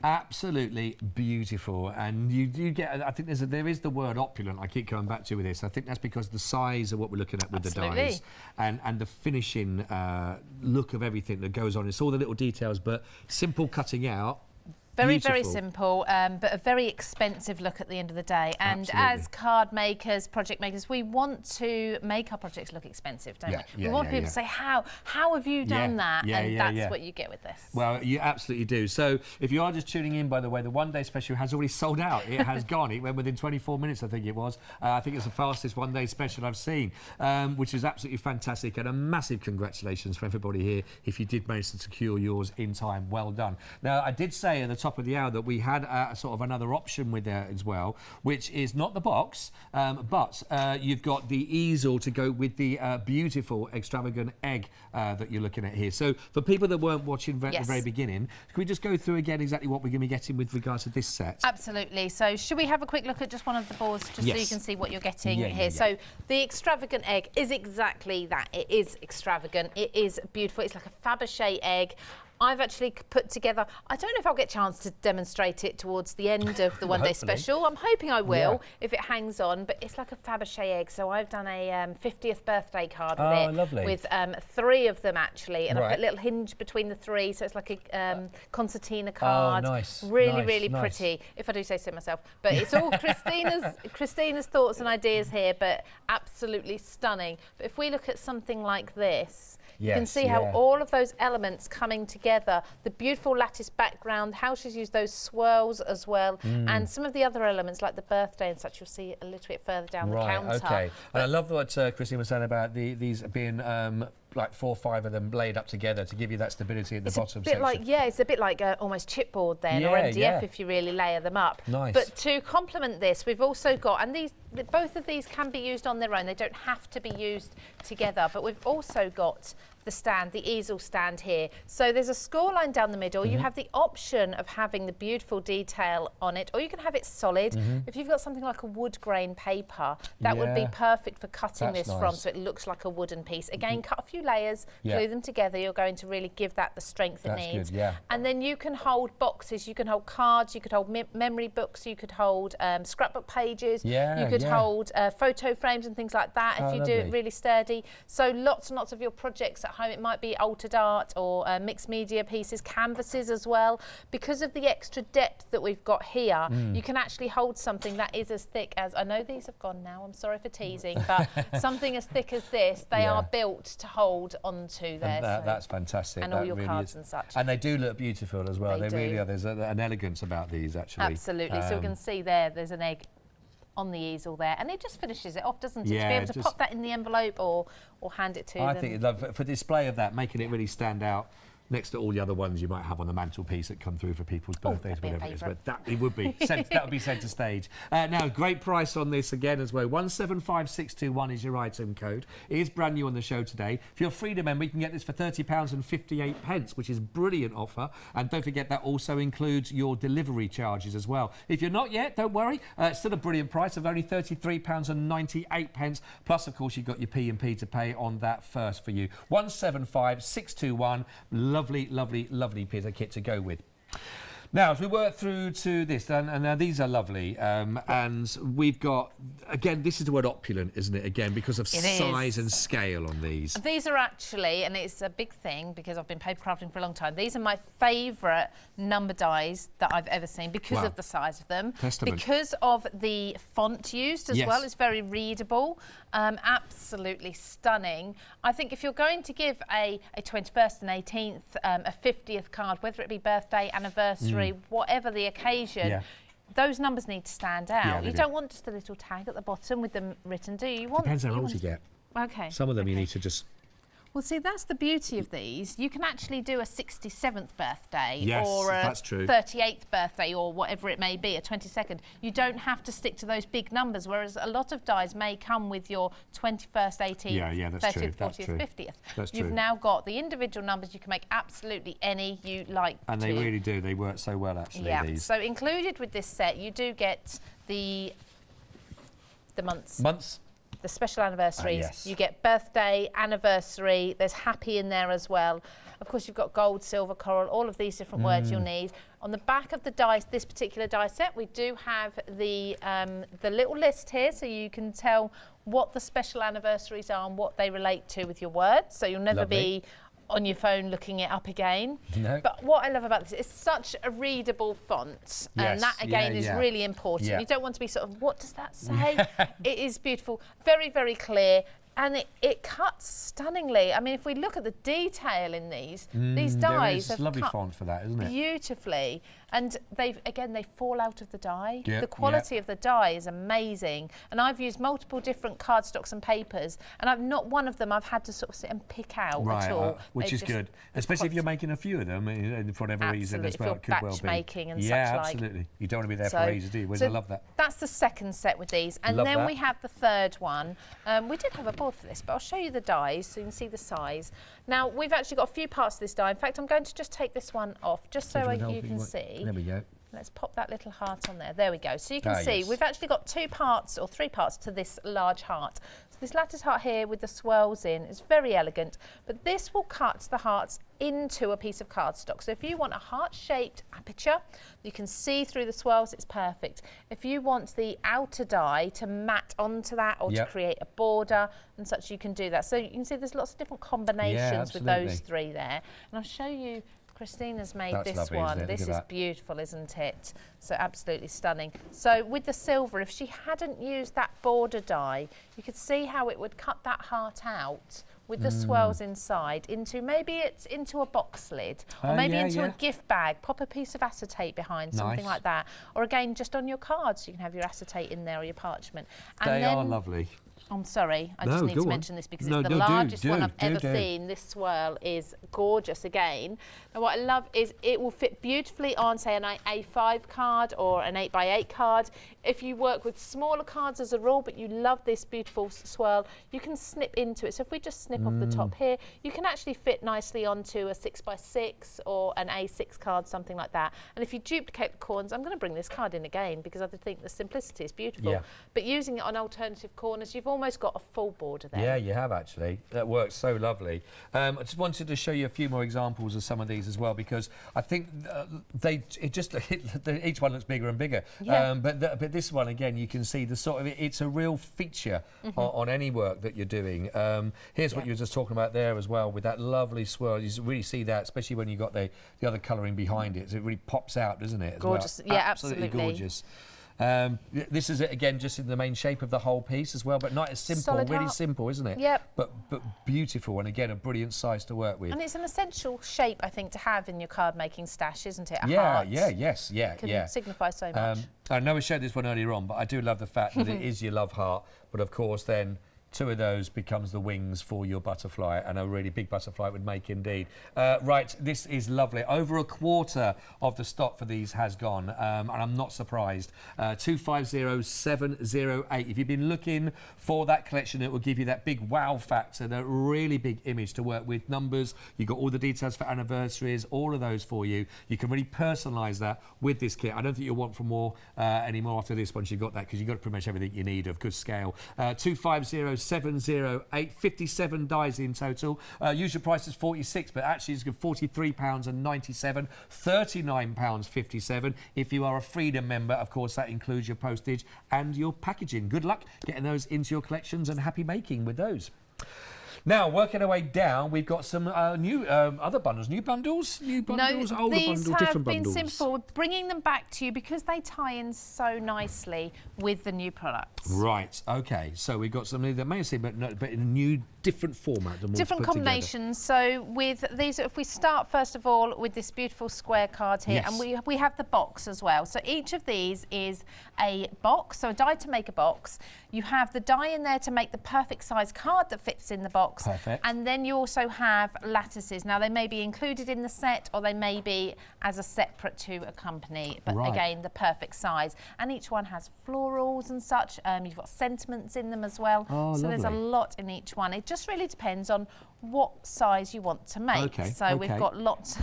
Absolutely beautiful, and you get. I think there is the word opulent. I keep coming back to with this. I think that's because the size of what we're looking at with the dies, and the finishing look of everything that goes on. It's all the little details, but simple cutting out. Very, very simple, but a very expensive look at the end of the day. And as card makers, project makers, we want to make our projects look expensive, don't we? We want people to say, how have you done that? And that's what you get with this. Well, you absolutely do. So if you are just tuning in, by the way, the one-day special has already sold out. It has gone. It went within 24 minutes, I think it was. I think it's the fastest one-day special I've seen, which is absolutely fantastic. And a massive congratulations for everybody here if you did manage to secure yours in time. Well done. Now, I did say at the top of the hour that we had sort of another option with there as well, which is not the box, but you've got the easel to go with the beautiful extravagant egg that you're looking at here. So for people that weren't watching at the very beginning, can we just go through again exactly what we're going to be getting with regards to this set? Absolutely. So should we have a quick look at just one of the boards just so you can see what you're getting here? So the extravagant egg is exactly that. It is extravagant. It is beautiful. It's like a Fabergé egg. I've actually put together, I don't know if I'll get a chance to demonstrate it towards the end of the one-day special. I'm hoping I will if it hangs on, but it's like a Fabergé egg. So I've done a 50th birthday card with it. Lovely. With 3 of them actually, and I've put a little hinge between the 3, so it's like a concertina card. Oh, nice. Really pretty, if I do say so myself. But it's all Christina's thoughts and ideas here, but absolutely stunning. But if we look at something like this, you can see how all of those elements coming together, the beautiful lattice background, how she's used those swirls as well, and some of the other elements like the birthday and such, you'll see a little bit further down the counter. Okay. And I love what Christine was saying about these being like 4 or 5 of them laid up together to give you that stability at the bottom section. It's a bit like almost chipboard then, or MDF if you really layer them up. Nice. But to complement this, we've also got, and both of these can be used on their own, they don't have to be used together, but we've also got the stand, the easel stand here. So there's a score line down the middle. You have the option of having the beautiful detail on it, or you can have it solid. If you've got something like a wood grain paper, that would be perfect for cutting this from, so it looks like a wooden piece. Again, cut a few layers, glue them together. You're going to really give that the strength it needs. Good, and then you can hold boxes, you can hold cards, you could hold memory books, you could hold scrapbook pages, you could hold photo frames and things like that if you do it really sturdy. So lots and lots of your projects at home, it might be altered art or mixed media pieces, canvases as well. Because of the extra depth that we've got here, you can actually hold something that is as thick as, I know these have gone now, I'm sorry for teasing, but something as thick as this, they are built to hold onto there. That's fantastic. And all your cards and such. And they do look beautiful as well. They really are. There's an elegance about these, actually. Absolutely. So we can see there's an egg on the easel there, and it just finishes it off, doesn't it? To be able to pop that in the envelope or hand it to them. I think for display of that, making it really stand out next to all the other ones you might have on the mantelpiece that come through for people's birthdays, whatever it is. But that would be that would be centre stage. Now, great price on this again as well. 175621 is your item code. It is brand new on the show today. If you're a Freedom member, you can get this for £30.58, which is a brilliant offer. And don't forget that also includes your delivery charges as well. If you're not yet, don't worry. It's still a brilliant price of only £33.98. Plus, of course, you've got your P&P to pay on that first for you. 175621. Lovely, lovely, lovely piece of kit to go with. Now, as we work through to this, and now these are lovely, and we've got, again, this is the word opulent, isn't it, again, because of size and scale on these. These are actually, and it's a big thing because I've been paper crafting for a long time, these are my favourite number dies that I've ever seen because of the size of them. Testament. Because of the font used as well, it's very readable, absolutely stunning. I think if you're going to give a 21st and 18th, a 50th card, whether it be birthday, anniversary, whatever the occasion, those numbers need to stand out. You don't want just a little tag at the bottom with them written, do you? You want, depends how old you get. Okay. Some of them you need to just... Well, see, that's the beauty of these. You can actually do a 67th birthday or a 38th birthday or whatever it may be, a 22nd. You don't have to stick to those big numbers, whereas a lot of dies may come with your 21st, 18th, 30th, 40th, 50th. You've now got the individual numbers. You can make absolutely any you like and they really do. They work so well, actually, these. So included with this set, you do get the months. The special anniversaries. You get birthday, anniversary, there's happy in there as well. Of course, you've got gold, silver, coral, all of these different words you'll need. On the back of the dice, this particular die set, we do have the little list here, so you can tell what the special anniversaries are and what they relate to with your words. So you'll never be on your phone looking it up again. No. But what I love about this, it's such a readable font, and that again is really important. You don't want to be sort of, what does that say? It is beautiful, very, very clear. And it cuts stunningly. I mean, if we look at the detail in these dies have lovely font for that, isn't it? Beautifully. And they fall out of the die. The quality of the die is amazing. And I've used multiple different cardstocks and papers, and not one of them I've had to sort of sit and pick out at all. Which is good, especially if you're making a few of them for whatever reason as well. It could well be. Making and such absolutely. You don't want to be there for ages, do you? I love that. That's the second set with these, and then we have the third one. We did have a board for this, but I'll show you the dies so you can see the size. Now we've actually got a few parts of this die. In fact, I'm going to just take this one off just so you can see. There we go. Let's pop that little heart on there. There we go. So you can see we've actually got 2 parts or 3 parts to this large heart. So this lattice heart here with the swirls in is very elegant, but this will cut the hearts into a piece of cardstock. So if you want a heart-shaped aperture, you can see through the swirls, it's perfect. If you want the outer die to mat onto that or to create a border and such, you can do that. So you can see there's lots of different combinations with those 3 there. And I'll show you. Christina's made this one. This is beautiful, isn't it? So absolutely stunning. So with the silver, if she hadn't used that border die, you could see how it would cut that heart out with the swirls inside into into a box lid, or maybe into a gift bag. Pop a piece of acetate behind, something like that. Or again, just on your cards, you can have your acetate in there or your parchment. And they are lovely. I'm sorry, I just need to mention this because it's the largest one I've ever seen. This swirl is gorgeous again. And what I love is it will fit beautifully on, say, an A5 card or an 8x8 card. If you work with smaller cards as a rule, but you love this beautiful swirl, you can snip into it. So if we just snip off the top here, you can actually fit nicely onto a 6x6 or an A6 card, something like that. And if you duplicate the corners, I'm going to bring this card in again because I think the simplicity is beautiful. But using it on alternative corners, you've almost got a full border there. Yeah, you have actually. That works so lovely. I just wanted to show you a few more examples of some of these as well, because I think each one looks bigger and bigger. But this one again, you can see the sort of it's a real feature on any work that you're doing. Here's what you were just talking about there as well with that lovely swirl. You really see that, especially when you got the other colouring behind it. So it really pops out, doesn't it? Gorgeous. Yeah, absolutely gorgeous. This is it again, just in the main shape of the whole piece as well, but not as simple. Solid really heart. Simple, isn't it? Yep. But beautiful, and again a brilliant size to work with. And it's an essential shape, I think, to have in your card making stash, isn't it? Heart. Can signify so much. I know we showed this one earlier on, but I do love the fact that it is your love heart. But of course, then 2 of those becomes the wings for your butterfly, and a really big butterfly would make indeed. Right, this is lovely. Over a quarter of the stock for these has gone, and I'm not surprised. 250708. If you've been looking for that collection, it will give you that big wow factor, that really big image to work with. Numbers, you've got all the details for anniversaries, all of those for you. You can really personalise that with this kit. I don't think you'll want for more anymore after this once you've got that, because you've got pretty much everything you need of good scale. 250708, 57 dies in total. Usual price is 46, but actually it's £43.97, £39.57. If you are a Freedom member, of course, that includes your postage and your packaging. Good luck getting those into your collections, and happy making with those. Now, working our way down, we've got some new other bundles. New bundles, older bundles, different bundles. These have been simple. We're bringing them back to you because they tie in so nicely with the new products. Right, OK. So we've got something that may have seen, but in a new, different format. Different combinations. So with these, if we start, first of all, with this beautiful square card here, and we have the box as well. So each of these is a box, so a die to make a box. You have the die in there to make the perfect size card that fits in the box. Perfect. And then you also have lattices. Now, they may be included in the set, or they may be as a separate to accompany, but again, the perfect size. And each one has florals and such. You've got sentiments in them as well. So lovely. There's a lot in each one. It just really depends on what size you want to make. We've got lots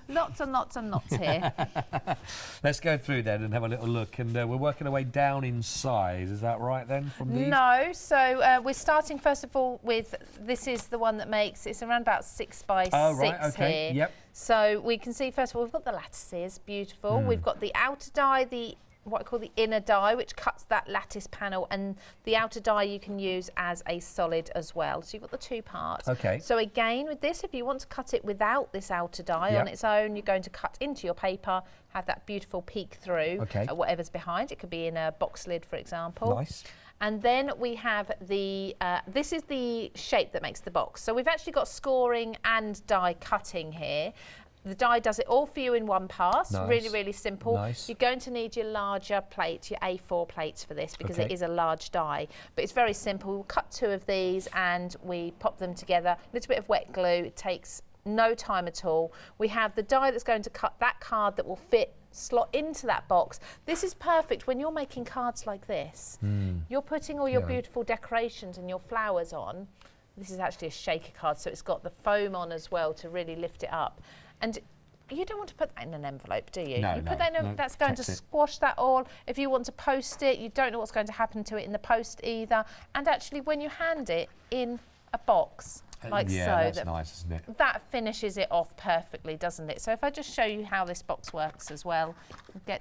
lots and lots and lots here. Let's go through then and have a little look, and we're working our way down in size. Is that right then from these? No, so we're starting first of all with, this is the one that makes, it's around about 6x6 here. Yep. So we can see first of all we've got the lattices, beautiful. We've got the outer die, what I call the inner die, which cuts that lattice panel, and the outer die you can use as a solid as well. So you've got the two parts. Okay. So again, with this, if you want to cut it without this outer die on its own, you're going to cut into your paper, have that beautiful peek through at whatever's behind. It could be in a box lid, for example. Nice. And then we have the, this is the shape that makes the box. So we've actually got scoring and die cutting here. The die does it all for you in one pass. Nice. Really, really simple. Nice. You're going to need your larger plates, your A4 plates for this, because it is a large die. But it's very simple. We'll cut 2 of these and we pop them together. A little bit of wet glue. It takes no time at all. We have the die that's going to cut that card that will slot into that box. This is perfect when you're making cards like this. You're putting all your beautiful decorations and your flowers on. This is actually a shaker card, so it's got the foam on as well to really lift it up. And you don't want to put that in an envelope, do you? No, you put that in that's going to squash that all. If you want to post it, you don't know what's going to happen to it in the post either. And actually, when you hand it in a box, like so, that's nice, isn't it? That finishes it off perfectly, doesn't it? So if I just show you how this box works as well,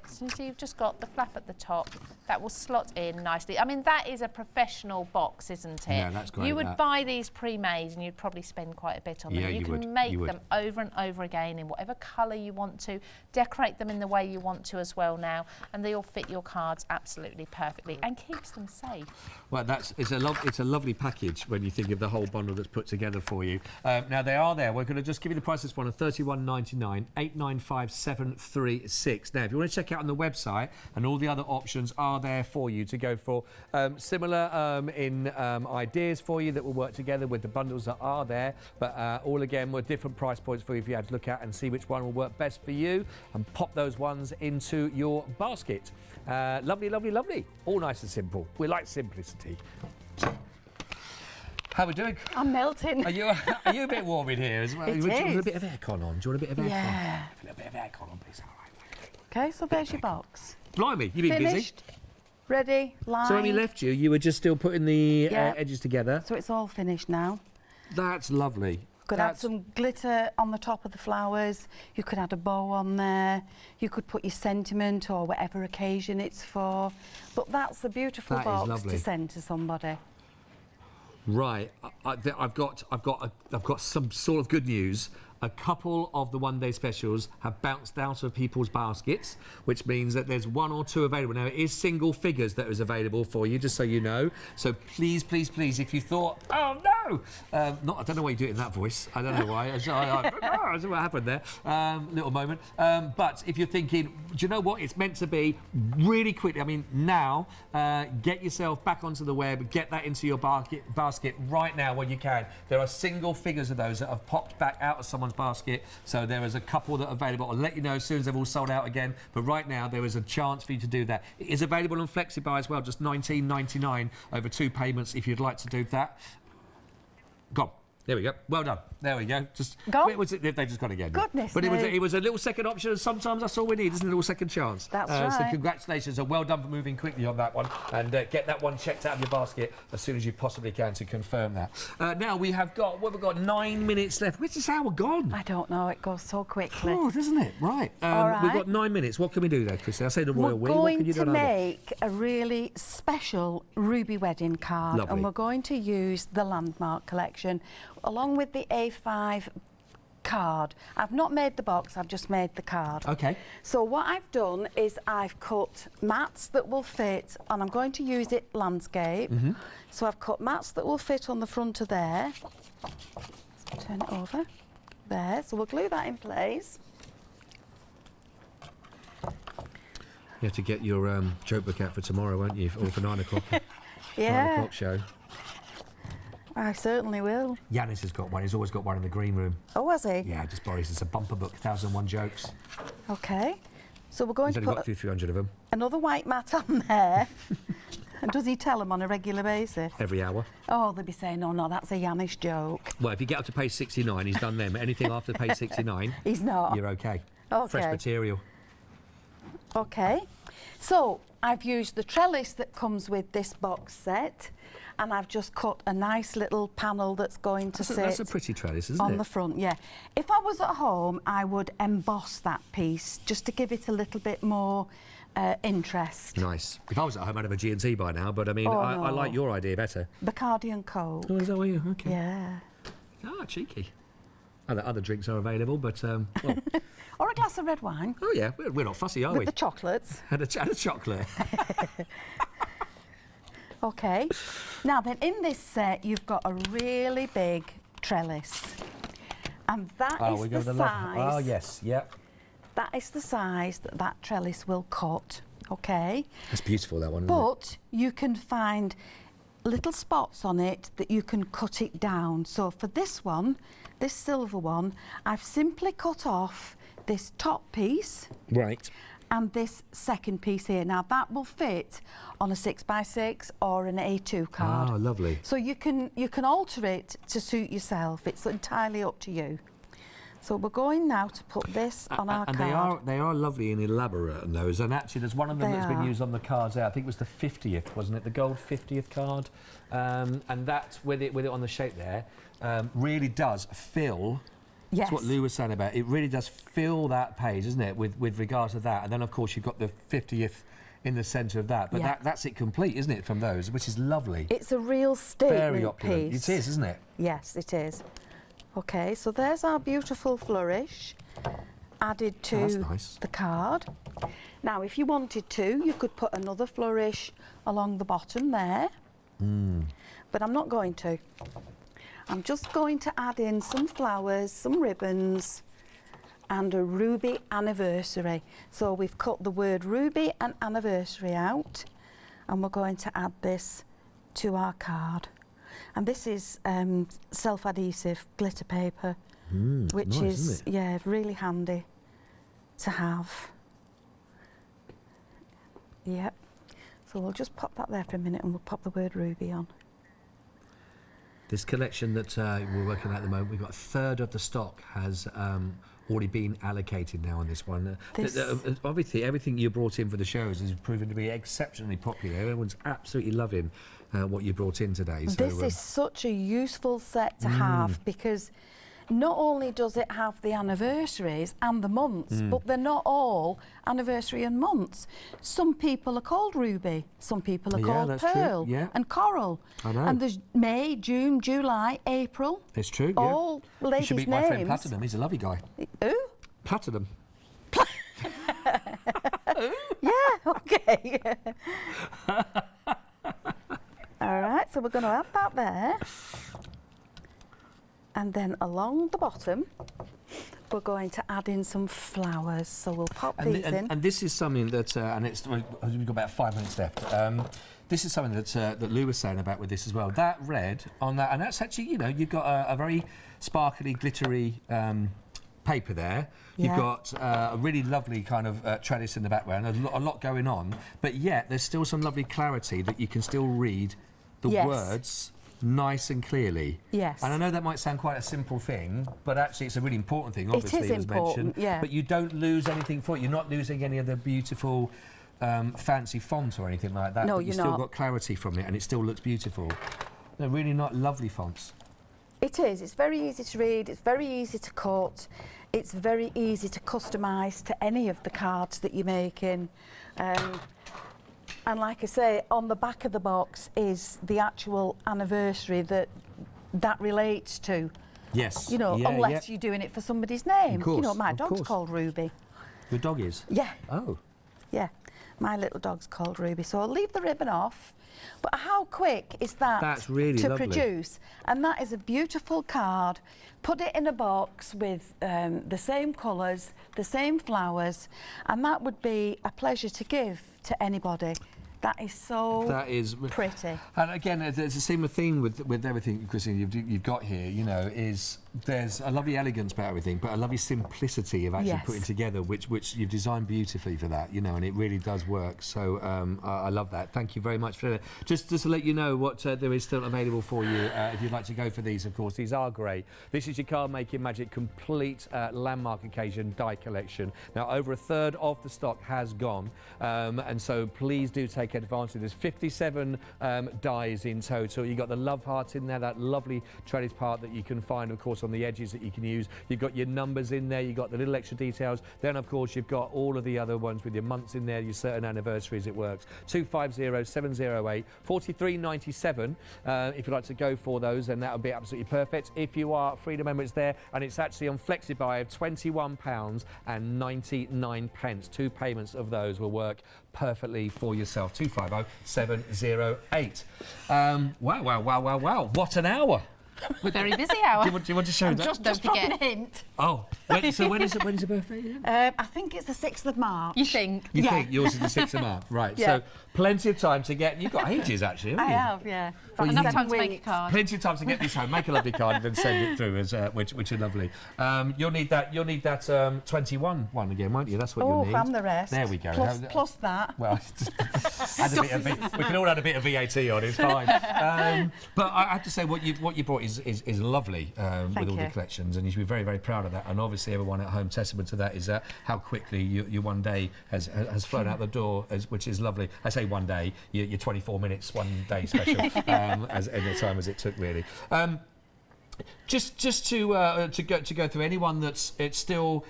so you've just got the flap at the top that will slot in nicely. I mean, that is a professional box, isn't it? Yeah, that's great. You would buy these pre-made and you'd probably spend quite a bit on them. Yeah, you can make them over and over again in whatever colour you want to, decorate them in the way you want to as well now, and they all fit your cards absolutely perfectly and keeps them safe. Well, it's a lovely package when you think of the whole bundle that's put together for you. Now they are there. We're going to just give you the price of this one of £31.99, 895,736. Now, if you want to check out on the website, and all the other options are there for you to go for. Similar in ideas for you that will work together with the bundles that are there, but all again with different price points for you if you had to look at and see which one will work best for you, and pop those ones into your basket. Lovely, lovely, lovely. All nice and simple. We like simplicity. How are we doing? I'm melting. Are you a bit warm in here as well? It Do you is. want a bit of aircon on? Do you want a bit of aircon? Yeah. A little bit of aircon on, please. All right. Okay, so there's your box. Blimey, you've been Finished, busy. ready, lined. So when we left you, you were just still putting the edges together. So it's all finished now. That's lovely. Could add some glitter on the top of the flowers. You could add a bow on there. You could put your sentiment or whatever occasion it's for. But that's a beautiful box to send to somebody. Right, I've got some sort of good news. A couple of the one-day specials have bounced out of people's baskets, which means that there's 1 or 2 available. Now, it is single figures that is available for you, just so you know. So please, please, please, if you thought, oh, no! I don't know why you do it in that voice. I don't know why. I don't know what happened there. Little moment. But if you're thinking, do you know what? It's meant to be really quickly. I mean, now, get yourself back onto the web, get that into your basket right now when you can. There are single figures of those that have popped back out of someone's basket, so there is a couple that are available. I'll let you know as soon as they've all sold out again, but right now there is a chance for you to do that. It is available on FlexiBuy as well, just $19.99 over 2 payments if you'd like to do that. Go. There we go. Well done. There we go. Just go. They just got to get it. Goodness. But it was a little second option, and sometimes that's all we need, isn't it? A little second chance. That's right. So congratulations and well done for moving quickly on that one, and get that one checked out of your basket as soon as you possibly can to confirm that. Now we've got 9 minutes left. Where's this hour gone? I don't know. It goes so quickly. Oh, doesn't it? Right. All right. We've got 9 minutes. What can we do there, Christy? I say the royal we. What can you do? We're going to make a really special ruby wedding card. Lovely. And we're going to use the Landmark collection along with the A5 card. I've not made the box, I've just made the card. Okay. So what I've done is I've cut mats that will fit, and I'm going to use it landscape. So I've cut mats that will fit on the front of there. Let's turn it over. There. So we'll glue that in place. You have to get your joke book out for tomorrow, won't you? Or for 9 o'clock. Yeah. 9 o'clock show. I certainly will. Yanis has got one. He's always got one in the green room. Oh, has he? Yeah, just Boris. It's a bumper book, 1001 jokes. Okay. So we're going He's to only put got through 300 of them. Another white mat on there. And does he tell them on a regular basis? Every hour. Oh, they'll be saying, oh, no, that's a Yanis joke. Well, if you get up to page 69, he's done them. Anything after page 69, he's not. You're okay. Okay. Fresh material. Okay. So I've used the trellis that comes with this box set, and I've just cut a nice little panel that's going to sit. That's a pretty trellis, isn't it? On the front, yeah. If I was at home, I would emboss that piece just to give it a little bit more interest. Nice. If I was at home, I'd have a G&T by now, but I mean, I like your idea better. Bacardi and Coke. Oh, is that what you? Okay. Yeah. Ah, cheeky. Other drinks are available, but well. Or a glass of red wine. Oh yeah, we're not fussy, are we? With the chocolates. And a chocolate. Okay. Now then, in this set, you've got a really big trellis, and that is the size. Oh yes, yep. That is the size that that trellis will cut. Okay. That's beautiful, that one. But you can find little spots on it that you can cut it down. So for this one, this silver one, I've simply cut off this top piece. Right. And this second piece here. Now that will fit on a 6x6 or an A2 card. Oh, lovely. So you can alter it to suit yourself. It's entirely up to you. So we're going now to put this on our card. And they are lovely and elaborate on those. And actually, there's one of them that's been used on the cards there. I think it was the 50th, wasn't it? The gold 50th card. And that, with it on the shape there, really does fill. Yes. That's what Lou was saying about it. It really does fill that page, isn't it, with regards to that. And then, of course, you've got the 50th in the centre of that. But that's it complete, isn't it, from those, which is lovely. It's a real statement Very opulent. piece. It is, isn't it? Yes, it is. OK, so there's our beautiful flourish added to the card. Now, if you wanted to, you could put another flourish along the bottom there. But I'm not going to. I'm just going to add in some flowers, some ribbons, and a ruby anniversary. So we've cut the word ruby and anniversary out, and we're going to add this to our card. And this is self-adhesive glitter paper, which nice, is, really handy to have. Yep. So we'll just pop that there for a minute and we'll pop the word ruby on. This collection that we're working at the moment, we've got a third of the stock has already been allocated now on this one. Obviously, everything you brought in for the shows has proven to be exceptionally popular. Everyone's absolutely loving what you brought in today. So, this is such a useful set to have, because not only does it have the anniversaries and the months, but they're not all anniversary and months. Some people are called Ruby, some people are called Pearl and Coral. I know. And there's May, June, July, April. It's true, all ladies' you should meet names. my friend Platinum, he's a lovely guy. Who? Platinum. Yeah, okay. All right, so we're going to add that there. And then along the bottom, we're going to add in some flowers. So we'll pop these in. And this is something that, and we've got about 5 minutes left. This is something that Lou was saying about with this as well. That red on that, and that's actually, you know, you've got a very sparkly, glittery paper there. You've got a really lovely kind of trellis in the background, a lot going on, but yet there's still some lovely clarity that you can still read the words nice and clearly. Yes. And I know that might sound quite a simple thing, but actually it's a really important thing, obviously, it is as mentioned. Yeah. But you don't lose anything for it. You're not losing any of the beautiful fancy font or anything like that. No, but you've still got clarity from it and it still looks beautiful. They're really not lovely fonts. It is. It's very easy to read. It's very easy to cut. It's very easy to customise to any of the cards that you're making. And like I say, on the back of the box is the actual anniversary that relates to. Yes. You know, unless you're doing it for somebody's name. Of course, you know, my dog's called Ruby. Your dog is? Yeah. Oh. Yeah. My little dog's called Ruby. So I'll leave the ribbon off. But how quick is that That's really to lovely. produce? And that is a beautiful card. Put it in a box with the same colours, the same flowers, and that would be a pleasure to give to anybody. That is so pretty. And again, there's a similar theme with everything, Christina, you've got here, you know, is there's a lovely elegance about everything, but a lovely simplicity of actually putting together, which you've designed beautifully for that, you know, and it really does work. So I love that. Thank you very much for that. Just to let you know what there is still available for you if you'd like to go for these, of course. These are great. This is your Card Making Magic complete landmark occasion die collection. Now, over a third of the stock has gone, and so please do take advantage. There's 57 dies in total. You've got the love hearts in there, that lovely trellis part that you can find, of course, on the edges that you can use. You've got your numbers in there, you've got the little extra details. Then, of course, you've got all of the other ones with your months in there, your certain anniversaries. It works. 250-708 43.97. If you'd like to go for those, then that would be absolutely perfect. If you are Freedom member, it's there, and it's actually on FlexiBuy of £21.99. 2 payments of those will work perfectly for yourself. 250-708. Wow. What an hour. Very busy hour. Do you want to show that? Just forget. a hint. Oh, so when's the birthday? I think it's the 6th of March. You think? You think yours is the 6th of March, right? Yeah. So plenty of time to get. You've got ages actually, haven't you? I have, yeah. Well, enough time to make a card. Plenty of time to get this home. Make a lovely card and then send it through, which are lovely. You'll need that. 21 one again, won't you? That's what you'll need. And the rest. There we go. Plus that. Well, we can all add a bit of VAT on. It's fine. But I have to say, what you brought is lovely with all the collections, and you should be very, very proud of that. And obviously, everyone at home, testament to that is how quickly your one day has flown out the door, which is lovely. I say one day, your 24 minutes, one day special, as in the time as it took, really. Just to go through anyone that's still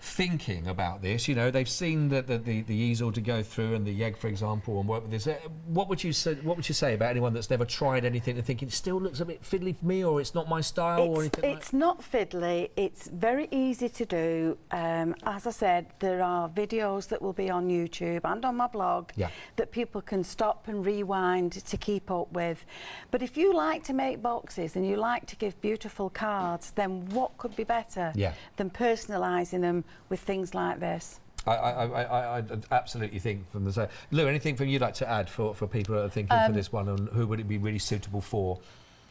thinking about this, you know, they've seen the easel to go through and the egg, for example, and work with this. What would you say about anyone that's never tried anything and thinking it still looks a bit fiddly for me, or it's not my style, or anything? It's not fiddly. It's very easy to do. As I said, there are videos that will be on YouTube and on my blog that people can stop and rewind to keep up with. But if you like to make boxes and you like to give beautiful cards, then what could be better than personalising them with things like this? I absolutely think from the side. Lou, anything from you'd like to add for people that are thinking for this one, and who would it be really suitable for?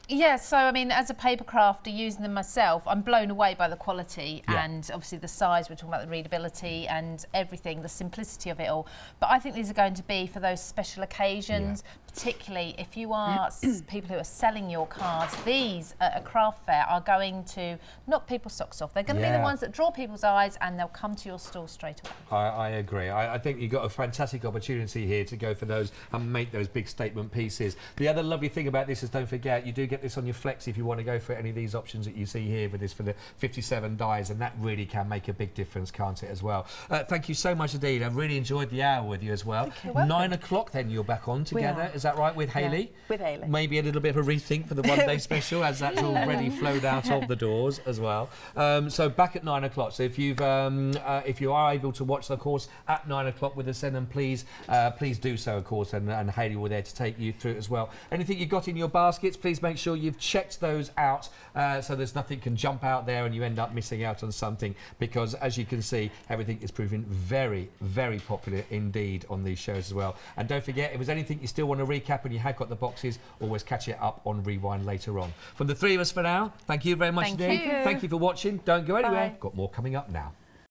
Yeah, so I mean, as a paper crafter using them myself, I'm blown away by the quality and obviously the size. We're talking about the readability and everything, the simplicity of it all. But I think these are going to be for those special occasions, particularly if you are people who are selling your cards. These at a craft fair are going to knock people's socks off. They're going to be the ones that draw people's eyes, and they'll come to your store straight away. I agree. I think you've got a fantastic opportunity here to go for those and make those big statement pieces. The other lovely thing about this is, don't forget, you do get this on your flex if you want to go for any of these options that you see here for the 57 dies, and that really can make a big difference, can't it, as well? Thank you so much indeed. I've really enjoyed the hour with you as well. 9 o'clock then you're back on together, is that right, with Hayley? With Hayley. Maybe a little bit of a rethink for the one-day special, as that's already flowed out of the doors as well. So back at 9 o'clock. So if you are able to watch the course at 9 o'clock with us, then please do so, of course, and Hayley will be there to take you through it as well. Anything you've got in your baskets, please make sure you've checked those out, so there's nothing can jump out there and you end up missing out on something, because as you can see, everything is proving very, very popular indeed on these shows as well. And don't forget, if there's anything you still want to recap and you have got the boxes, always catch it up on Rewind later on. From the three of us for now, thank you very much indeed. Thank you for watching. Don't go anywhere. Got more coming up now.